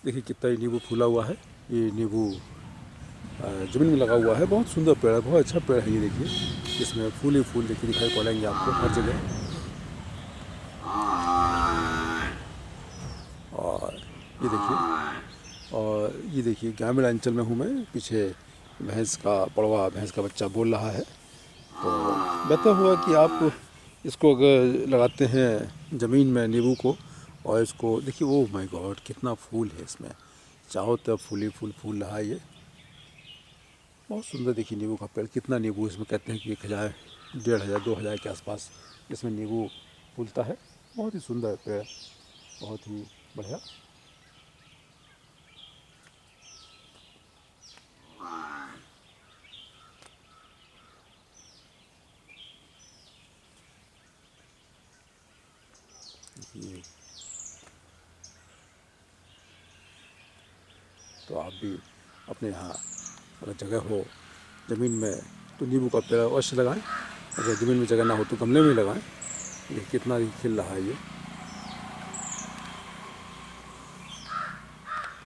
देखिए कितना ये नींबू फूला हुआ है। ये नींबू ज़मीन में लगा हुआ है। बहुत सुंदर पेड़ है, बहुत अच्छा पेड़ है। ये देखिए इसमें फूल ही फूल देखिए दिखाई पड़ेंगे आपको हर जगह। और ये देखिए, और ये देखिए ग्रामीण अंचल में हूँ मैं। पीछे भैंस का पड़वा, भैंस का बच्चा बोल रहा है। तो बेहतर हुआ कि आप इसको अगर लगाते हैं ज़मीन में नींबू को, और इसको देखिए, ओह माय गॉड कितना फूल है इसमें, चारों तरफ फूल ही फूल रहा है। ये बहुत सुंदर देखिए नींबू का पेड़। कितना नींबू इसमें, कहते हैं कि 1000, 1500, 2000 के आसपास इसमें नींबू फूलता है। बहुत ही सुंदर पेड़, बहुत ही बढ़िया। ये तो आप भी अपने यहाँ अगर जगह हो ज़मीन में तो नींबू का पेड़ अवश्य लगाएं। अगर ज़मीन में जगह ना हो तो गमले में लगाएं। ये कितना ही खिल रहा है ये।